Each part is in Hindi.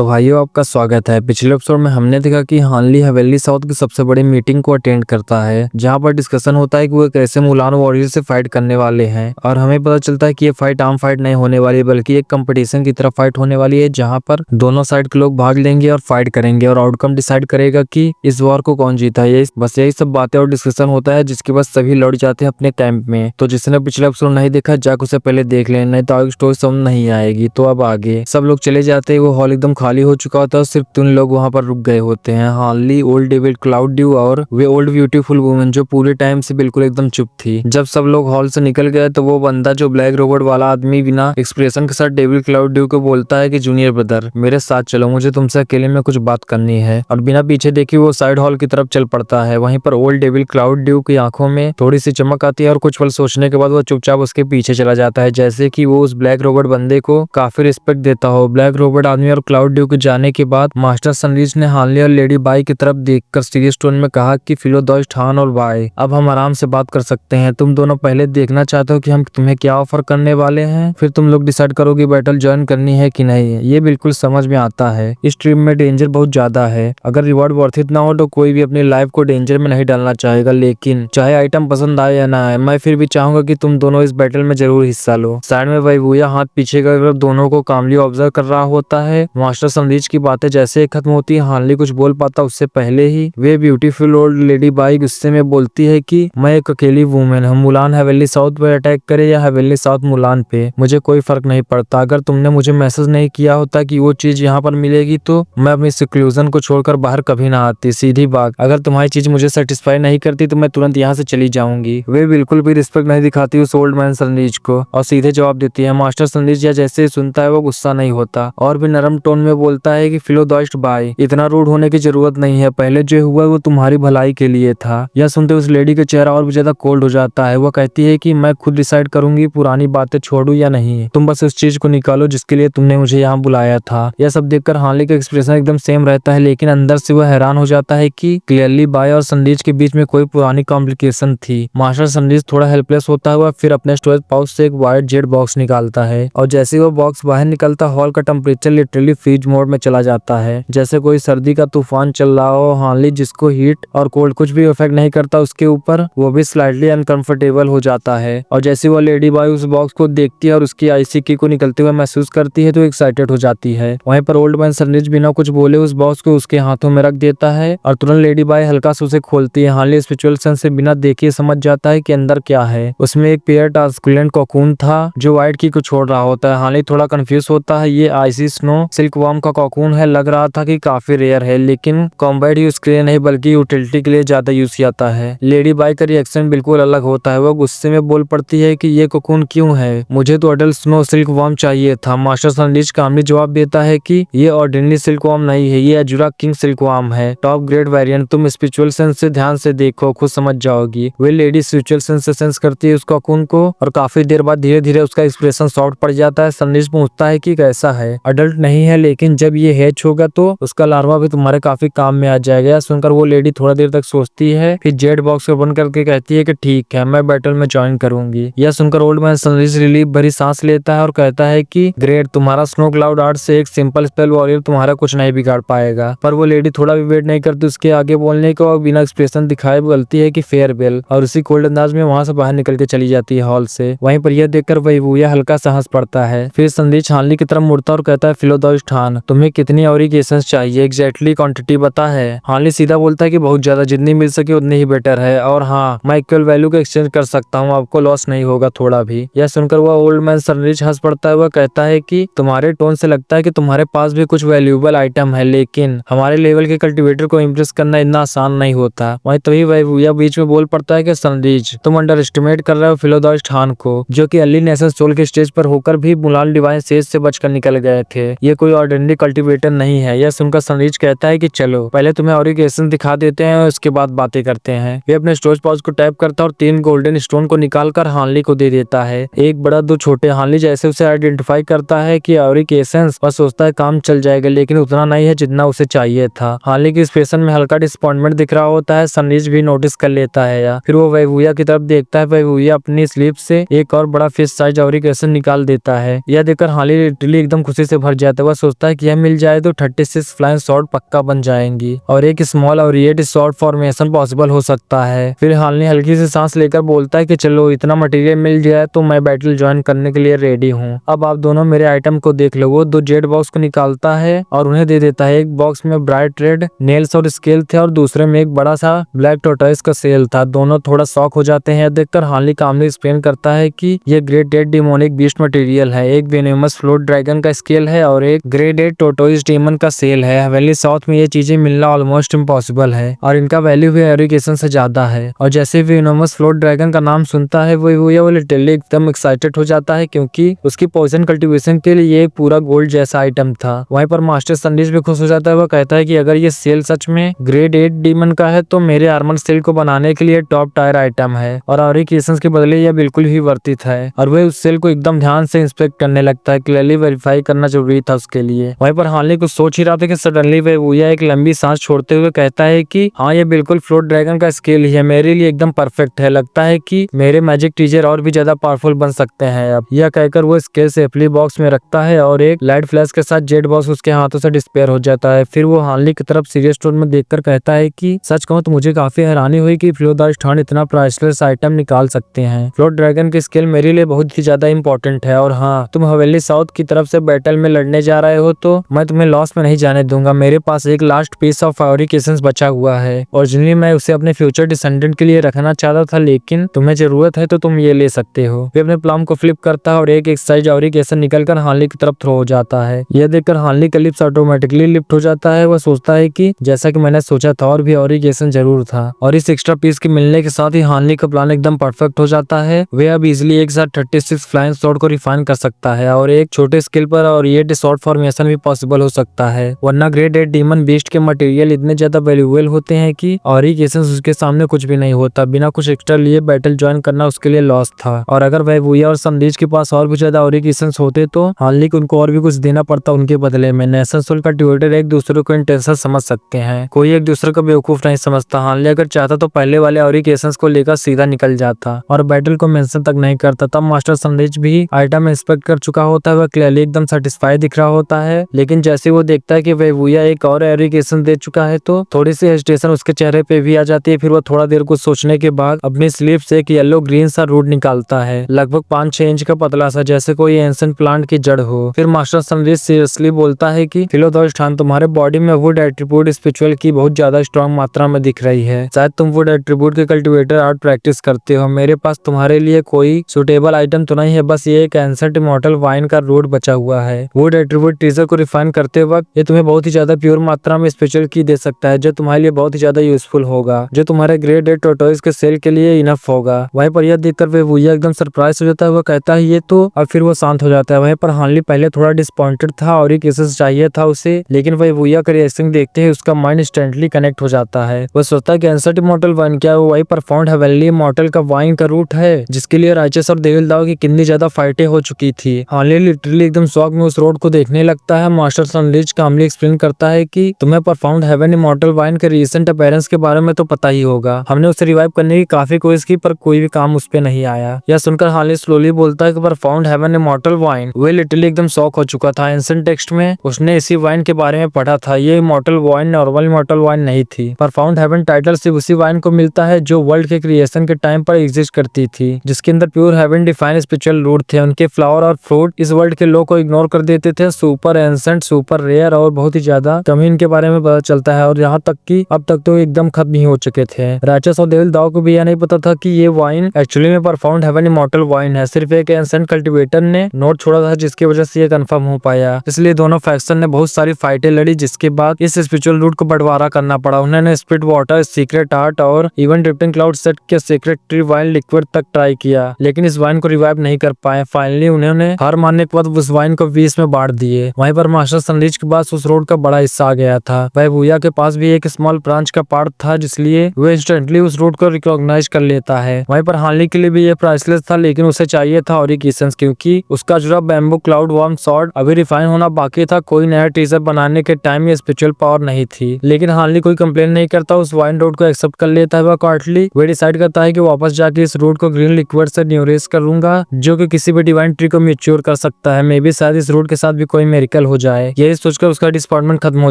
तो भाइयों आपका स्वागत है। पिछले एपिसोड में हमने देखा कि हानली हवेली साउथ की सबसे बड़ी मीटिंग को अटेंड करता है, जहां पर डिस्कशन होता है कि वो कैसे मुलान वॉरियर से फाइट करने वाले हैं। और हमें पता चलता है कि ये फाइट आम फाइट नहीं होने वाली बल्कि एक कंपटीशन की तरफ फाइट होने वाली है, जहां पर दोनों साइड के लोग भाग लेंगे और फाइट करेंगे और आउटकम डिसाइड करेगा कि इस वॉर को कौन जीता है। बस यही सब बातें और डिस्कशन होता है, जिसके बाद सभी लौट जाते हैं अपने कैंप में। तो जिसने पिछला एपिसोड नहीं देखा जाकर उसे पहले देख लें, नहीं तो आगे स्टोरी समझ नहीं आएगी। तो अब आगे सब लोग चले जाते हैं। वो हॉल एकदम खाली हो चुका होता है, सिर्फ 3 लोग वहाँ पर रुक गए होते हैं, Harley, old David, cloud due और वे ओल्ड ब्यूटीफुल वुमन जो पूरे टाइम से बिल्कुल एकदम चुप थी। जब सब लोग हॉल से निकल गए तो वो बंदा जो ब्लैक रोबोट वाला आदमी बिना एक्सप्रेशन के साथ डेविड क्लाउड ड्यू को बोलता है कि जूनियर ब्रदर मेरे साथ चलो, मुझे तुमसे अकेले में कुछ बात करनी है। और बिना पीछे देखे वो साइड हॉल की तरफ चल पड़ता है। वहीं पर ओल्ड डेविड क्लाउड ड्यू की आंखों में थोड़ी सी चमक आती है और कुछ पल सोचने के बाद वो चुपचाप उसके पीछे चला जाता है, जैसे कि वो उस ब्लैक रोबोट बंदे को काफी रिस्पेक्ट देता हो। ब्लैक रोबोट आदमी और क्लाउड ड्यू के जाने के बाद मास्टर सनरीज ने हार्ली और लेडी बाई की तरफ देखकर सीरियस टोन में कहा कि फिलोदोस हान और बाई, अब हम आराम से बात कर सकते हैं। तुम दोनों पहले देखना चाहते हो कि हम तुम्हें क्या ऑफर करने वाले हैं, फिर तुम लोग डिसाइड करोगे बैटल ज्वाइन करनी है कि नहीं। ये बिल्कुल समझ में आता है, इस ट्रिप में डेंजर बहुत ज्यादा है। अगर रिवॉर्ड वर्थ इट ना हो तो कोई भी अपनी लाइफ को डेंजर में नहीं डालना चाहेगा, लेकिन चाहे आइटम पसंद आए या ना आए, मैं फिर भी चाहूंगा कि तुम दोनों इस बैटल में जरूर हिस्सा लो। साइड में वैभूया हाथ पीछे कर दोनों को कामली ऑब्जर्व कर रहा होता है। मास्टर सनरीज की बातें जैसे खत्म होती है, हार्ली कुछ बोल पाता उससे पहले ही वे ब्यूटीफुल ओल्ड लेडी बाई गुस्से में बोलती है कि मैं एक अकेली वुमेन हूँ, मुलान हवेली साउथ पे अटैक करे या हवेली साउथ मुलान पे, मुझे कोई फर्क नहीं पड़ता। अगर तुमने मुझे मैसेज नहीं किया होता कि वो चीज यहाँ पर मिलेगी तो मैं अपनी सिक्लूजन को छोड़कर बाहर कभी ना आती। सीधी बात, अगर तुम्हारी चीज मुझे सेटिस्फाई नहीं करती तो मैं तुरंत यहाँ से चली जाऊंगी। वे बिल्कुल भी रिस्पेक्ट नहीं दिखाती उस ओल्ड मैन सनरीज को और सीधे जवाब देती है। मास्टर सनरीज या जैसे ही सुनता है वो गुस्सा नहीं होता और भी नरम टोन में बोलता है कि फिलोदोस बाई, इतना रूड होने की जरूरत नहीं है, पहले जो हुआ वो तुम्हारी भलाई के लिए था। यह सुनते उस लेडी का चेहरा और भी ज्यादा कोल्ड हो जाता है। वो कहती है कि मैं खुद डिसाइड करूंगी पुरानी बातें छोड़ू या नहीं, तुम बस उस चीज को निकालो जिसके लिए तुमने मुझे यहाँ बुलाया था। यह सब देखकर हार्ली का एक्सप्रेशन एकदम सेम रहता है, लेकिन अंदर से वह हैरान हो जाता है कि क्लियरली बाई और सनरीज के बीच में कोई पुरानी कॉम्प्लिकेशन थी। मास्टर सनरीज थोड़ा हेल्पलेस होता हुआ फिर अपने स्टोरेज पाउच से एक वाइट जेड बॉक्स निकालता है और जैसे ही वो बॉक्स बाहर निकलता हॉल का टेम्परेचर लिटरली फ्रीज मोड में चला जाता है, जैसे कोई सर्दी का तूफान चल रहा हो। हार्ली जिसको हीट और कोल्ड कुछ भी इफेक्ट नहीं करता उसके ऊपर, वो भी स्लाइटली अनकंफर्टेबल हो जाता है। और जैसे वो लेडी बाई उस बॉक्स को देखती है और उसकी आईसी की को निकलते हुए महसूस करती है तो एक्साइटेड हो जाती है। वहीं पर ओल्ड मैन सनरीज बिना कुछ बोले उस बॉक्स को उसके हाथों में रख देता है और तुरंत लेडी बाई हल्का से उसे खोलती है। हार्ली स्पिरिचुअल सेंस से बिना देखे समझ जाता है कि अंदर क्या है। उसमें एक पेयर ट्रांसकुलेंट कोकून था जो व्हाइट की को छोड़ रहा होता है। हार्ली थोड़ा कंफ्यूज होता है, ये आईसी स्नो सिल्क वर्म का कोकून है। लग रहा था कि काफी रेयर है, लेकिन कॉम्बैट यूज के लिए नहीं बल्कि यूटिलिटी के लिए ज्यादा यूज किया जाता है। लेडी बाई का रिएक्शन बिल्कुल अलग होता है। वो गुस्से में बोल पड़ती है कि ये कोकून क्यों है, मुझे तो अडल्ट स्नो सिल्क वर्म चाहिए था। मास्टर सनरीज कामली जवाब देता है कि ये ऑर्डिनरी सिल्क वर्म नहीं है, ये अजुरा किंग सिल्क वर्म है, टॉप ग्रेड वेरिएंट। तुम स्पिरिचुअल सेंस से ध्यान से देखो, खुद समझ जाओगी। वे लेडी स्पिरिचुअल सेंस से सेंस करती है उस कोकून को और काफी देर बाद धीरे धीरे उसका एक्सप्रेशन सॉफ्ट पड़ जाता है। सनरीज पूछता है कि कैसा है, अडल्ट नहीं है लेकिन जब ये हैच होगा तो उसका लार्वा भी तुम्हारे काफी काम में आ जाएगा। सुनकर वो लेडी थोड़ा देर तक सोचती है, फिर जेड बॉक्स को ओपन करके कहती है कि ठीक है, मैं बैटल में ज्वाइन करूंगी। यह सुनकर ओल्ड मैन सनरीज रिलीफ भरी सांस लेता है और कहता है कि ग्रेट, तुम्हारा स्नो क्लाउड आर्ट से एक सिंपल स्पेल वॉरियर तुम्हारा कुछ नहीं बिगाड़ पाएगा। पर वो लेडी थोड़ा भी वेट नहीं करती उसके आगे बोलने को और बिना एक्सप्रेशन दिखाए बोलती है कि फेयरवेल और उसी कोल्ड अंदाज में वहां से बाहर निकल के चली जाती है हॉल से। वहीं पर यह देखकर वैभूया हल्का सा हंस पड़ता है। फिर सनरीज हार्ली की तरफ मुड़ता और कहता है फिलोदोस हान, तुम्हें कितनी और केसेस चाहिए, एग्जैक्टली क्वांटिटी बता है। हार्ली सीधा बोलता है कि बहुत ज्यादा, जितनी मिल सके उतनी ही बेटर है और हाँ, मैं इक्वल वैल्यू का एक्सचेंज कर सकता हूँ, आपको लॉस नहीं होगा थोड़ा भी। यह सुनकर वह ओल्ड मैन सनरीज हंस पड़ता है। वह कहता है कि तुम्हारे टोन से लगता है कि तुम्हारे पास भी कुछ वैल्यूएबल आइटम है, लेकिन हमारे लेवल के कल्टीवेटर को इम्प्रेस करना इतना आसान नहीं होता। वहीं तभी वैभूया बीच में बोल पड़ता है कि सनरीज, तुम अंडर एस्टिमेट कर रहे हो फिलोदोस हान को, जो कि अर्ली नेशन सोल के स्टेज पर होकर भी मुलान डिवाइन सेज से बचकर निकल गए थे। ये कोई ऑर्डिनरी कल्टीवेटर नहीं है। यह सुनकर सनरीज कहता है कि चलो पहले तुम्हें ऑरिगेशन दिखा देते हैं और उसके बाद बातें करते हैं। वे अपने स्टोरेज पाउच को टैप करता है और 3 गोल्डन स्टोन को निकालकर हार्ली को दे देता है, एक बड़ा 2 छोटे। हार्ली जैसे उसे आइडेंटिफाई करता है कि ऑरिक एसेंस, बस सोचता है काम चल जाएगा, लेकिन उतना नहीं है जितना उसे चाहिए था। हार्ली के एक्सप्रेशन में हल्का डिसअपॉइंटमेंट दिख रहा होता है। सनरीज भी नोटिस कर लेता है या फिर वो वैभूया की तरफ देखता है। वैभूया अपनी स्लीप से एक और बड़ा फिश साइज ऑरिक एसेंस निकाल देता है। यह देखकर हार्ली लिटरली एकदम खुशी से भर जाता है। वह सोचता है है कि यह मिल जाए तो 36 फ्लाइंग स्वॉर्ड पक्का बन जाएंगी और एक स्मॉल और ये स्वॉर्ड फॉर्मेशन पॉसिबल हो सकता है। फिर हालनी हल्की सी सांस लेकर बोलता है कि चलो इतना मटेरियल मिल जाए तो मैं बैटल ज्वाइन करने के लिए रेडी हूँ। अब आप दोनों मेरे आइटम को देख लो। वो 2 जेड बॉक्स को निकालता है और उन्हें दे देता है। एक बॉक्स में ब्राइट रेड नेल्स और स्केल थे और दूसरे में एक बड़ा सा ब्लैक टोर्टोइस का सेल था। दोनों थोड़ा शॉक हो जाते हैं। देखकर हार्ली कामली एक्सप्लेन करता है कि ये great dead demonic beast material है, एक वेनेमस फ्लोट ड्रैगन का स्केल है और एक ग्रेट डेड टोर्टोइस डेमन का सेल है। हवेली साउथ में ये चीजें मिलना ऑलमोस्ट इम्पॉसिबल है और इनका वैल्यू भी एरिकेशन से ज्यादा है। और जैसे वेनेमस फ्लोट ड्रैगन का नाम सुनता है वो लिटरली एकदम एक्साइटेड हो जाता है क्योंकि उसकी पॉइजन कल्टीवेशन के लिए ये एक पूरा गोल्ड जैसा आइटम था। वहीं पर मास्टर संदेश भी खुश हो जाता है। वो कहता है कि अगर ये सेल सच में ग्रेट डेड डीमन का है तो मेरे आर्मर सेल को बनाने के लिए टॉप टायर आइटम है और एरिकेशन के बदले यह बिल्कुल ही वर्थित है। और वह उस सेल को एकदम ध्यान से इंस्पेक्ट करने लगता है। क्लियरली वेरीफाई करना जरूरी था उसके लिए। वहीं पर हार्ली कुछ सोच ही रहा था कि सडनली वह एक लंबी सांस छोड़ते हुए कहता है कि हाँ, ये बिल्कुल फ्लोट ड्रैगन का स्केल ही है, मेरे लिए एकदम परफेक्ट है। लगता है कि मेरे मैजिक टीचर और भी ज्यादा पावरफुल बन सकते हैं अब। यह कहकर वो स्केल सेफली बॉक्स में रखता है और एक लाइट फ्लैश के साथ जेड बॉक्स उसके हाथों से डिस्पेयर हो जाता है। फिर वो हार्ली की तरफ सीरियस टोन में देखकर कहता है कि सच कहूं तो मुझे काफी हैरानी हुई कि फ्लोदार इतना प्राइसलेस आइटम निकाल सकते हैं। फ्लोट ड्रैगन की स्केल मेरे लिए बहुत ही ज्यादा इंपॉर्टेंट है और हाँ, तुम हवेली साउथ की तरफ से बैटल में लड़ने जा रहे हो तो मैं तुम्हें लॉस में नहीं जाने दूंगा। मेरे पास एक लास्ट पीस ऑफ एरिकेशन बचा हुआ है और जिन्हें मैं उसे अपने फ्यूचर डिसेंडेंट के लिए रखना चाहता था, लेकिन तुम्हें जरूरत है तो तुम ये ले सकते हो। वे अपने प्लान को फ्लिप करता है और एक साइज एरिकेशन निकलकर हार्ली की तरफ थ्रो हो जाता है। यह देखकर हार्ली का लिप्स ऑटोमेटिकली लिफ्ट हो जाता है। वह सोचता है कि जैसा कि मैंने सोचा था और भी एरिकेशन जरूर था और इस एक्स्ट्रा पीस के मिलने के साथ ही हार्ली का प्लान एकदम परफेक्ट हो जाता है। वे अब इजिली एक साथ 36 फ्लाइंग स्वॉर्ड को रिफाइन कर सकता है और एक छोटे स्केल पर और ये स्वॉर्ड फॉर्मेशन भी पॉसिबल हो सकता है। वरना ग्रेट डेड डीमन बीस्ट के मटेरियल इतने ज्यादा वैल्यूएबल होते हैं कि एरिकेशन उसके सामने कुछ भी नहीं होता। बिना कुछ एक्स्ट्रा लिए बैटल ज्वाइन करना उसके लिए लॉस था और अगर वह वुया और संदेश के पास और भी ज्यादा एरिकेशन होते तो हार्ली को उनको और भी कुछ देना पड़ता उनके बदले में। नेशन सोल का ट्यूटर एक दूसरे को इंटेंशन समझ सकते हैं, कोई एक दूसरे को बेवकूफ नहीं समझता। हार्ली अगर चाहता तो पहले वाले एरिकेशन को लेकर सीधा निकल जाता और बैटल को मेंशन तक नहीं करता। तब मास्टर संदेश भी आइटम इंस्पेक्ट कर चुका होता है। वह क्लियरली एकदम सेटिस्फाई दिख रहा होता है, लेकिन जैसे वो देखता है कि वह वुया एक और एरिकेशन दे चुका है तो थोड़ी सी हेजिटेशन उसके चेहरे पे भी आ जाती है। फिर वो थोड़ा देर कुछ सोचने के बाद अपनी स्लीव से एक येलो ग्रीन सा रूट निकालता है, लगभग 5-6 इंच का पतला सा, जैसे कोई एंशिएंट प्लांट की जड़ हो। फिर मास्टर संदेश सीरियसली बोलता है कि फिलोदोस्टान, तुम्हारे बॉडी में वुड एट्रीब्यूट स्पिरिचुअल की बहुत ज्यादा स्ट्रॉन्ग मात्रा में दिख रही है। शायद तुम वुड एट्रीब्यूट के कल्टीवेटर आर्ट प्रैक्टिस करते हो। मेरे पास तुम्हारे लिए कोई सुटेबल आइटम तो नहीं है, बस ये एक एंशिएंट इमॉर्टल वाइन का रूट बचा हुआ है। वुड एट्रीब्यूट टीजर को रिफाइन करते वक्त ये तुम्हें बहुत ही ज्यादा प्योर मात्रा में स्पिरिचुअल की दे सकता है, जो तुम्हारे लिए बहुत ही ज्यादा यूजफुल होगा, जो तुम्हारे ग्रेट डेड टोर्टोइस के सेल के लिए इनफ होगा। वहीं पर यह देखकर वे वुया एकदम सरप्राइज हो जाता है। वो कहता है ये तो, और फिर वो शांत हो जाता है। वहीं पर हार्ली पहले थोड़ा डिसअपॉइंटेड था और एक केसेस चाहिए था उसे, लेकिन वही वुया का रिएक्शन देखते ही उसका माइंड इंस्टेंटली कनेक्ट हो जाता है। वो सोचता है कि एंशिएंट इमॉर्टल वाइन क्या वो वही पर फाउंड हेवनली इमॉर्टल का वाइन का रूट है, जिसके लिए राइचस और डेविल दाव की कितनी ज्यादा फाइटें हो चुकी थी। हार्ली लिटरली एकदम शॉक में उस रोड को देखने लगता है। मास्टर सनलिच कामली एक्सप्लेन करता है कि तुम्हें परफाउंड हेवन इमॉर्टल वाइन के रिसेंट अपीयरेंस के बारे में तो पता ही होगा। हमने उसे रिवाइव करने की काफी कोशिश की पर कोई भी काम उस पे नहीं आया। यह सुनकर हार्ली स्लोली बोलता है कि परफाउंड हेवन इमॉर्टल वाइन, वे लिटरली एकदम शॉक हो चुका था। एंशिएंट टेक्स्ट में उसने इसी वाइन के बारे में पढ़ा था। ये immortal wine normal immortal wine नहीं थी। परफाउंड हेवन टाइटल सिर्फ उसी वाइन को मिलता है जो वर्ल्ड के क्रिएशन के टाइम पर एग्जिस्ट करती थी, जिसके अंदर pure heaven define spiritual root थे। उनके फ्लावर और फ्रूट इस वर्ल्ड के लोग को इग्नोर कर देते थे। सुपर एंशिएंट, सुपर रेयर और बहुत ही ज्यादा कमी इनके बारे में पता चलता है और यहाँ तक कि अब तक तो एकदम खत्म ही हो चुके थे। राइचस और डेविल दाव को भी यह नहीं पता था कि ये वाइन एक्चुअली में परफाउंड हेवन इमॉर्टल वाइन है। सिर्फ एक एंशिएंट कल्टीवेटर ने नोट छोड़ा था जिसकी वजह से ये कंफर्म हो पाया। इसलिए दोनों फैक्शन ने बहुत सारी फाइटें लड़ी, जिसके बाद इस स्पिरिचुअल रूट को बंटवारा करना पड़ा। उन्होंने स्पिरिट वाटर, सीक्रेट आर्ट और इवन ड्रिफ्टिंग क्लाउड सेट के सीक्रेट ट्री वाइन लिक्विड तक ट्राई किया, लेकिन इस वाइन को रिवाइव नहीं कर पाए। फाइनली उन्होंने हार मानने के बाद उस वाइन को 20 में बांट दिए। वहीं पर मास्टर संदेश के पास उस रोड का बड़ा हिस्सा आ गया था। वह वुया के पास भी एक स्मॉल ब्रांच का पार्ट था, जिसलिए वो इंस्टेंटली उस रोड को रिकॉग्नाइज कर लेता है। वहीं पर हार्ली के लिए भी ये प्राइसलेस था, लेकिन उसे चाहिए था एरिकेशन, क्योंकि उसका जुड़ा बैम्बू क्लाउड वार्म सॉर्ड अभी रिफाइन होना बाकी था। कोई नया टीजर बनाने के टाइम ये स्पिरिचुअल पावर नहीं थी। लेकिन हार्ली कोई कंप्लेन नहीं करता, उस वाइन रोड को एक्सेप्ट कर लेता है। वह क्वार्टली वे डिसाइड करता है कि वापस जाके इस रोड को ग्रीन लिक्विड से न्यूरेस करूंगा, जो कि किसी भी डिवाइन ट्री को मैच्योर कर सकता है। मे बी शायद इस रोड के साथ भी कोई मेरिकल साइकिल हो जाए। यही सोचकर उसका डिसअपॉइंटमेंट खत्म हो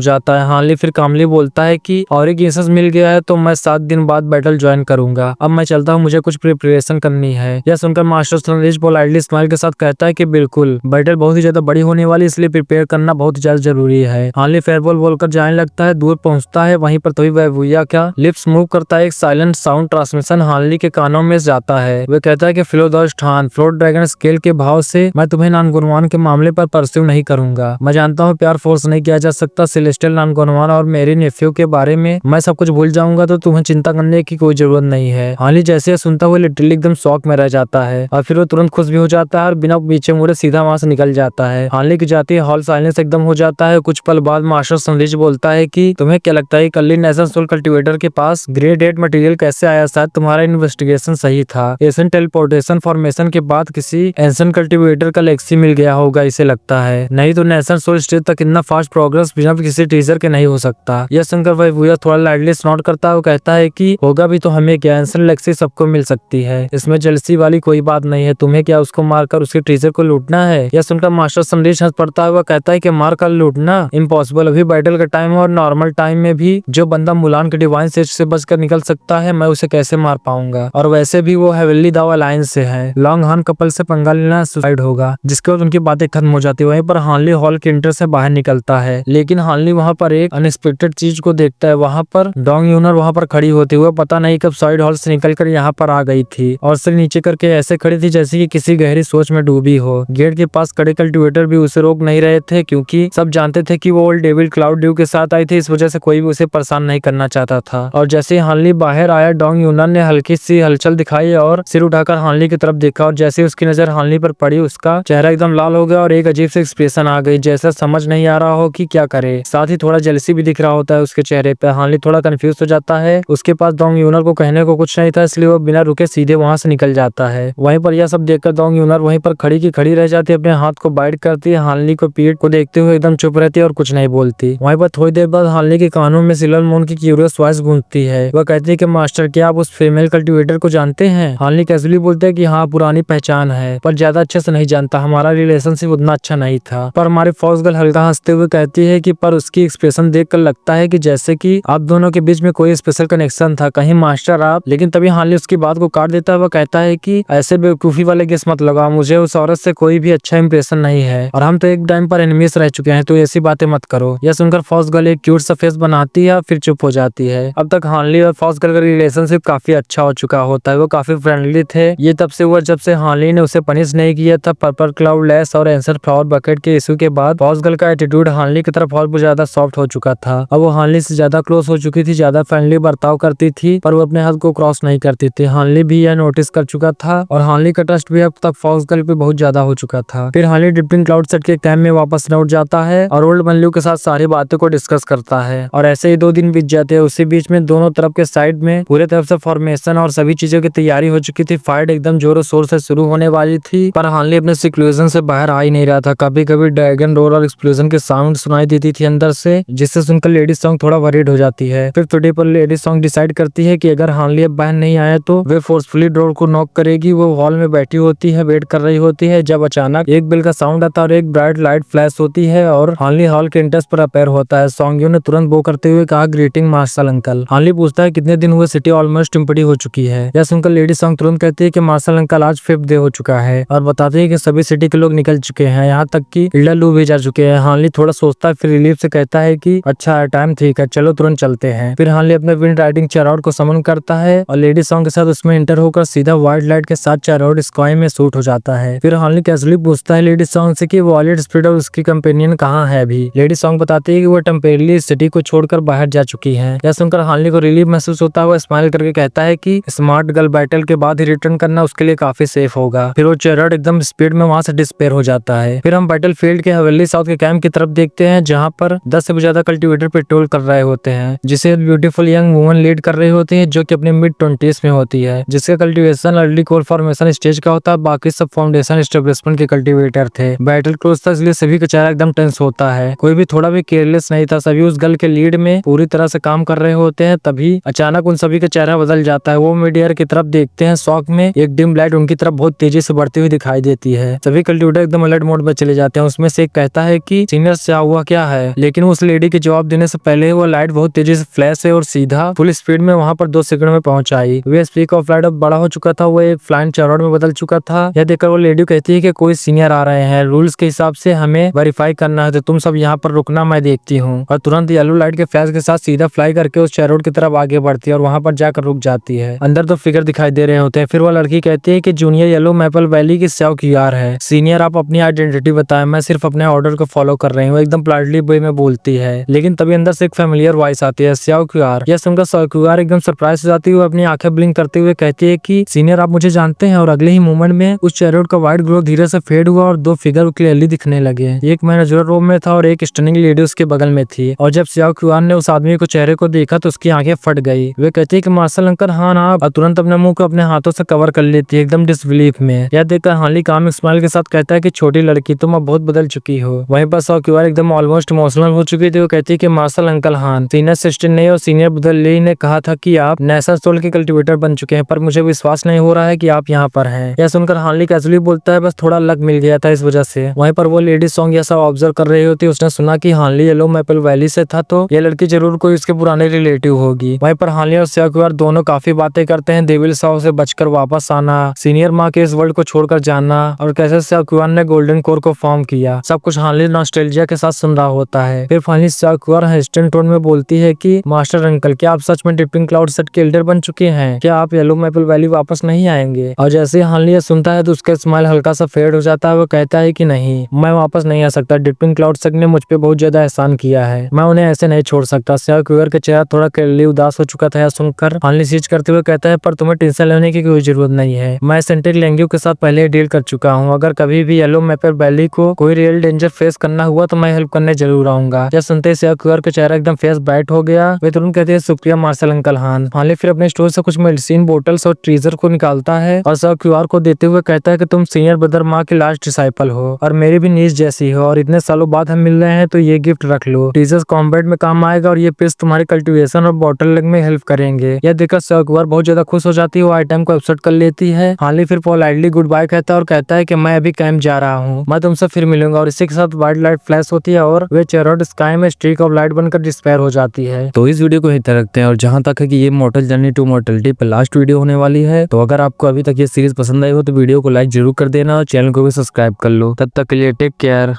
जाता है। हार्ली फिर कामली बोलता है कि और एक इंस्टेंस मिल गया है तो मैं 7 दिन बाद बैटल ज्वाइन करूंगा। अब मैं चलता हूँ, मुझे कुछ प्रिपरेशन करनी है। यह सुनकर मास्टर संदेश पोलाइटली स्माइल के साथ कहता है कि बिल्कुल, बैटल बहुत ही ज्यादा बड़ी होने वाली, इसलिए प्रिपेयर करना बहुत ही ज्यादा जरूरी है। हार्ली फेयरबॉल बोलकर जाने लगता है, दूर पहुंचता है। वहीं पर तभी वह भूया क्या लिप्स मूव करता है। एक साइलेंट साउंड ट्रांसमिशन हार्ली के कानों में जाता है। वह कहता है कि फिलोदोस्टान फ्लोट ड्रैगन स्केल के भाव से मैं तुम्हें नानगुनवान के मामले पर परस्यू नहीं करूंगा। मैं जानता हूँ प्यार फोर्स नहीं किया जा सकता। सेलेस्टियल नानगुनवान और मेरे नेफ्यू के बारे में मैं सब कुछ भूल जाऊंगा, तो तुम्हें चिंता करने की कोई जरूरत नहीं है। हार्ली जैसे सुनता हुआ लिटरली एकदम शॉक में रह जाता है और फिर वो तुरंत खुश भी हो जाता है और बिना पीछे मुड़े सीधा वहां से निकल जाता है। हार्ली की जाती है हॉल साइलेंस एकदम हो जाता है। कुछ पल बाद मास्टर संदेश बोलता है कि तुम्हें क्या लगता है कल्ली नेशन सोल कल्टीवेटर के पास ग्रेड 8 मटेरियल कैसे आया? शायद तुम्हारा इन्वेस्टिगेशन सही था। एशियन टेलीपोर्टेशन फॉर्मेशन के बाद किसी एंशिएंट कल्टीवेटर का लेक्सी मिल गया होगा, इसे लगता है। नहीं तो नेशन सोल स्टेज तक इतना फास्ट प्रोग्रेस बिना किसी टीचर के नहीं हो सकता। यह सुनकर वह भूया थोड़ा लाइटली स्नॉट करता है। वो कहता है कि होगा भी तो हमें क्या, एंशिएंट लेक्सी सबको मिल सकती है, इसमें जलसी वाली कोई बात नहीं है। तुम्हें क्या उसको मारकर उसके टीचर को लूटना है? यह सुनकर मास्टर संदेश हंस पड़ता है। वह कहता है कि मारकर लूटना इम्पॉसिबल, अभी बैटल का टाइम है और नॉर्मल टाइम में भी जो बंदा मुलान के डिवाइन सेज से बचकर निकल सकता है, मैं उसे कैसे मार पाऊंगा? और वैसे भी वो हेवनली दाव अलायंस से है। लॉन्ग हार्न कपल से पंगा लेना सुसाइड होगा। जिसके बाद उनकी बातें खत्म हो जाती है। वहीं पर हार्ली हॉल के इंटर से बाहर निकलता है, लेकिन हार्ली वहां पर एक अनएक्सपेक्टेड चीज को देखता है। वहां पर डोंग यूनर वहां पर खड़ी होती हुई पता नहीं कब साइड हॉल से निकलकर यहाँ पर आ गई थी और सिर नीचे करके ऐसे खड़ी थी जैसे कि किसी गहरी सोच में डूबी हो। गेट के पास खड़े कल्टीवेटर भी उसे रोक नहीं रहे थे, क्योंकि सब जानते थे कि वो ओल्ड डेविड क्लाउड ड्यू के साथ आई थी। इस वजह से कोई भी उसे परेशान नहीं करना चाहता था। और जैसे ही हार्ली बाहर आया, डोंग यूनर ने हल्की सी हलचल दिखाई और सिर उठाकर हार्ली की तरफ देखा और जैसे उसकी नजर हार्ली पर पड़ी, उसका चेहरा एकदम लाल हो गया और एक अजीब से एक्सप्रेशन आ गई, जैसा समझ नहीं आ रहा हो कि क्या करे। साथ ही थोड़ा जेलसी भी दिख रहा होता है उसके चेहरे पे। हार्ली थोड़ा कंफ्यूज हो जाता है। उसके पास डोंग यूनर को कहने को कुछ नहीं था, इसलिए वो बिना रुके सीधे वहां से निकल जाता है। वहीं पर यह सब देखकर डोंग यूनर वहीं पर खड़ी की खड़ी रह जाती है, अपने हाथ को बाइट करती है। हार्ली को पीठ को देखते हुए एकदम चुप रहती है और कुछ नहीं बोलती। वहीं पर थोड़ी देर बाद हार्ली के कानों में सिल्वर मून की क्यूरियस वॉइस गूंजती है। वह कहती है कि मास्टर, क्या आप उस फीमेल कल्टीवेटर को जानते हैं? हार्ली कैजुअली बोलते हैं कि हाँ, पुरानी पहचान है, पर ज्यादा अच्छे से नहीं जानता। हमारा रिलेशनशिप उतना अच्छा नहीं था। पर हमारी फॉक्स गर्ल हल्का हंसते हुए कहती है कि पर उसकी एक्सप्रेशन देखकर लगता है कि जैसे कि आप दोनों के बीच में कोई स्पेशल कनेक्शन था। कहीं मास्टर आप? लेकिन तभी हार्ली उसकी बात को काट देता है। वह कहता है कि ऐसे बेवकूफी वाले गेस मत लगाओ, मुझे उस औरत से कोई भी अच्छा इंप्रेशन नहीं है और हम तो एक टाइम पर एनिमीज रह चुके हैं, तो ऐसी बातें मत करो। यह सुनकर फॉक्स गर्ल एक क्यूट सा फेस बनाती है, फिर चुप हो जाती है। अब तक हार्ली और फॉक्स गर्ल का रिलेशनशिप काफी अच्छा हो चुका होता है। वो काफी फ्रेंडली थे। ये तब से हुआ जब से हार्ली ने उसे पनिश नहीं किया था पर्पल क्लाउड लैस और एंसर फ्लावर बकेट के इशू के बाद। फॉक्स गर्ल का एटीट्यूड हार्ली की तरफ और ज्यादा सॉफ्ट हो चुका था। अब वो हार्ली से ज्यादा क्लोज हो चुकी थी, ज्यादा फ्रेंडली बर्ताव करती थी, पर वो अपने हद को क्रॉस नहीं करती थी। हार्ली भी यह नोटिस कर चुका था और हार्ली का ट्रस्ट भी अब तक फॉक्स गर्ल पे बहुत ज्यादा हो चुका था। फिर हार्ली ड्रिफ्टिंग क्लाउड सेट के कैंप में वापस लौट जाता है और ओल्ड मनल्यू के साथ सारी बातों को डिस्कस करता है और ऐसे ही 2 दिन बीत जाते हैं। उसी बीच में दोनों तरफ के साइड में पूरे तरफ से फॉर्मेशन और सभी चीजों की तैयारी हो चुकी थी। फाइट एकदम जोरों शोर से शुरू होने वाली थी, पर हार्ली अपने सिक्लूजन से बाहर आ ही नहीं रहा था। कभी कभी ड्रैगन रोर और एक्सप्लोजन के साउंड सुनाई देती थी अंदर से, जिससे सुनकर लेडी सॉन्ग थोड़ा वरीड हो जाती है। फिर थोड़ी पर लेडी सॉन्ग डिसाइड करती है कि अगर हार्ली अब बाहर नहीं आया तो वे फोर्सफुली डोर को नॉक करेगी। वो हॉल में बैठी होती है, वेट कर रही होती है, जब अचानक एक बेल का साउंड आता है और एक ब्राइट लाइट फ्लैश होती है और हार्ली हॉल के एंट्रेंस पर अपेयर होता है। सॉन्गयू ने तुरंत वो करते हुए कहा, ग्रीटिंग मार्शल अंकल। हार्ली पूछता है कितने दिन हुए, सिटी ऑलमोस्ट एम्प्टी हो चुकी है। यह सुनकर लेडी सॉन्ग तुरंत कहती है कि मार्शल अंकल आज 5th डे हो चुका है और बताते हैं कि सभी सिटी के लोग निकल चुके हैं, यहाँ तक कि इल्डा लू भी जा चुके हैं। हार्ली थोड़ा सोचता है, फिर रिलीफ से कहता है कि अच्छा टाइम ठीक है, चलो तुरंत चलते हैं। फिर हार्ली अपने विंड राइडिंग चैरॉट को समन करता है और लेडी सॉन्ग के साथ उसमें इंटर होकर सीधा व्हाइट लाइट के साथ चैरॉट स्काई में शूट हो जाता है। फिर हार्ली कैजुअली पूछता है लेडी सॉन्ग से कि वॉलेट स्पिरिट और उसकी कंपेनियन कहाँ है अभी। लेडी सॉन्ग बताती है कि वो टेम्परेरी सिटी को छोड़कर बाहर जा चुकी है। यह सुनकर हार्ली को रिलीफ महसूस होता है। वो स्माइल करके कहता है कि स्मार्ट गर्ल बैटल के बाद ही रिटर्न करना उसके लिए काफी सेफ होगा। फिर वो चैरॉट एकदम स्पीड में वहां से डिस्पेयर हो जाता है। फिर हम बैटल फील्ड के हवेली साउथ के कैंप की तरफ देखते हैं, जहाँ पर 10 से भी ज्यादा कल्टीवेटर पेट्रोल कर रहे होते हैं, जिसे ब्यूटीफुल यंग वुमन लीड कर रही होती है, जो कि अपने मिड 20s में होती है, जिसका cultivation early core formation stage का होता है। बाकी सब फाउंडेशन एस्टेब्लिशमेंट के कल्टीवेटर थे। बैटल क्लोज था, इसलिए सभी का चेहरा एकदम टेंस होता है। कोई भी थोड़ा भी केयरलेस नहीं था। सभी उस गर्ल के लीड में पूरी तरह से काम कर रहे होते हैं। तभी अचानक उन सभी का चेहरा बदल जाता है। वो मिड एयर की तरफ देखते हैं, शॉक में एक डिम लाइट उनकी तरफ बहुत तेजी से बढ़ती हुई दिखाई देती है। सभी कल्टीवेटर एकदम अलर्ट मोड में चले जाते हैं। उसमें से कहता है कि सीनियर क्या हुआ क्या है, लेकिन उस लेडी के जवाब देने से पहले वो लाइट बहुत तेजी से फ्लैश है और सीधा फुल स्पीड में वहां पर 2 सेकंड में पहुंच आई। वे स्पीक ऑफ लाइट अब बड़ा हो चुका था, वो एक फ्लाइंग चैरोड में बदल चुका था। यह देखकर वो लेडी कहती है कि कोई सीनियर आ रहे हैं, रूल्स के हिसाब से हमें वेरीफाई करना है, तो तुम सब यहाँ पर रुकना, मैं देखती हूँ। और तुरंत येलो लाइट के फ्लैश के साथ सीधा फ्लाई करके उस चैरोड की तरफ आगे बढ़ती है और वहां पर जाकर रुक जाती है। अंदर 2 फिगर दिखाई दे रहे होते हैं। फिर वो लड़की कहती है कि जूनियर येलो मैपल वैली की स्याओ क्यूआर है। सीनियर आप अपनी आइडेंटिटी बताएं, मैं सिर्फ अपने ऑर्डर को फॉलो कर रही हूँ, एकदम पोलाइटली वे में बोलती है। लेकिन तभी अंदर से एक फेमिलियर वॉइस आती है, स्याओ क्यूआर। यह सुनकर स्याओ क्यूआर एकदम सरप्राइज हो जाती है, अपनी आंखें ब्लिंक करते हुए कहती है कि सीनियर आप मुझे जानते हैं। और अगले ही मोमेंट में उस चैरोड का व्हाइट ग्लो धीरे से फेड हुआ और 2 फिगर क्लियरली दिखने लगे। एक मैनेजर रूम में था और एक स्टनिंग लेडी उसके बगल में थी। और जब स्याओ क्यूआर ने उस आदमी को चेहरे को देखा तो उसकी आंखें फट गई। वे कहती है कि मार्शल अंकल हाँ आप, और तुरंत अपने मुंह को अपने हाथों से कवर कर लेती है, एकदम डिसबिलीफ में। यह देखकर हार्ली काम स्माइल के साथ कहता है कि छोटी लड़की तुम अब बहुत बदल चुकी हो। वहीं पर स्याओ क्यूआर एकदम ऑलमोस्ट इमोशनल हो चुकी थी। वो कहती है कि मार्शल अंकल हान, सीनियर सिस्टर ने और सीनियर बुदली ने कहा था कि आप नेशनल सोल के कल्टीवेटर बन चुके हैं, पर मुझे विश्वास नहीं हो रहा है कि आप यहाँ पर हैं। यह सुनकर हार्ली कैजुअली बोलता है बस थोड़ा लक मिल गया था इस वजह से। वहीं पर वो लेडी सॉन्ग यह सब ऑब्जर्व कर रही होती है। उसने सुना कि हार्ली येलो मैपल वैली से था, तो ये लड़की जरूर कोई उसके पुराने रिलेटिव होगी। वहीं पर हार्ली और स्याओ क्यूआर दोनों काफी बातें करते हैं, डेविल साओ से बचकर वापस आना, सीनियर माँ के इस वर्ल्ड को छोड़कर जाना, और कैसे स्याओ क्यूआर ने गोल्डन कोर को फॉर्म किया। सब कुछ हार्ली नॉस्टैल्जिया के साथ सुन रहा होता है। फिर फाइनली स्याओ क्यूआर हेस्टेंट टोन में बोलती है कि मास्टर अंकल क्या आप सच में ड्रिपिंग क्लाउड सेट के एल्डर बन चुके हैं? क्या आप येलो मैपल वैली वापस नहीं आएंगे? और जैसे ही हार्ली ये सुनता है तो उसका स्माइल हल्का सा फेड हो जाता है। वो कहता है कि नहीं, मैं वापस नहीं आ सकता। ड्रिपिंग क्लाउड सेट ने मुझ पे बहुत ज्यादा एहसान किया है, मैं उन्हें ऐसे नहीं छोड़ सकता। स्याओ क्यूआर का चेहरा थोड़ा केरली उदास हो चुका था। यह सुनकर हार्ली सीज करते हुए कहता है पर तुम्हें टेंशन लेने की कोई जरूरत नहीं है, मैं सेंट्रिक लैंग्यू के साथ पहले डील कर चुका हूँ। अगर कभी भी येलो मैपल वैली को कोई रियल डेंजर फेस करना हुआ तो मैं हेल्प करने जरूर आऊंगा। यह सुनते ही स्याओ क्यूआर का चेहरा एकदम फेस ब्राइट हो गया। वे तुरंत कहते हैं शुक्रिया मार्शल अंकल हान। हार्ली फिर अपने स्टोर से कुछ मेडिसिन बोटल्स और ट्रीजर को निकालता है और स्याओ क्यूआर को देते हुए कहता है कि तुम सीनियर ब्रदर माँ की लास्ट डिसाइपल हो और मेरी भी नीज जैसी हो, और इतने सालों बाद हम मिल रहे हैं तो ये गिफ्ट रख लो। ट्रीजर कॉम्बैट में काम आएगा और ये पिल्स तुम्हारी कल्टीवेशन और बॉटल लेग में हेल्प करेंगे। यह देखकर स्याओ क्यूआर बहुत ज्यादा खुश हो जाती है, वो आइटम को एक्सेप्ट कर लेती है। हार्ली फिर पोलाइटली गुड बाय कहता है और कहता है कि मैं अभी कैंप जा रहा हूँ, मैं तुमसे फिर मिलूंगा। और इसी के साथ व्हाइट लाइट फ्लैश होती है और वे चैरोड स्काई में स्ट्रीक ऑफ लाइट बनकर डिस्पेयर हो जाती है। तो इस वीडियो को यहीं तक रखते हैं। और जहां तक है कि ये मॉर्टल जर्नी टू मॉर्टलिटी पर लास्ट वीडियो होने वाली है, तो अगर आपको अभी तक ये सीरीज पसंद आई हो तो वीडियो को लाइक जरूर कर देना और चैनल को भी सब्सक्राइब कर लो। तब तक के लिए टेक केयर।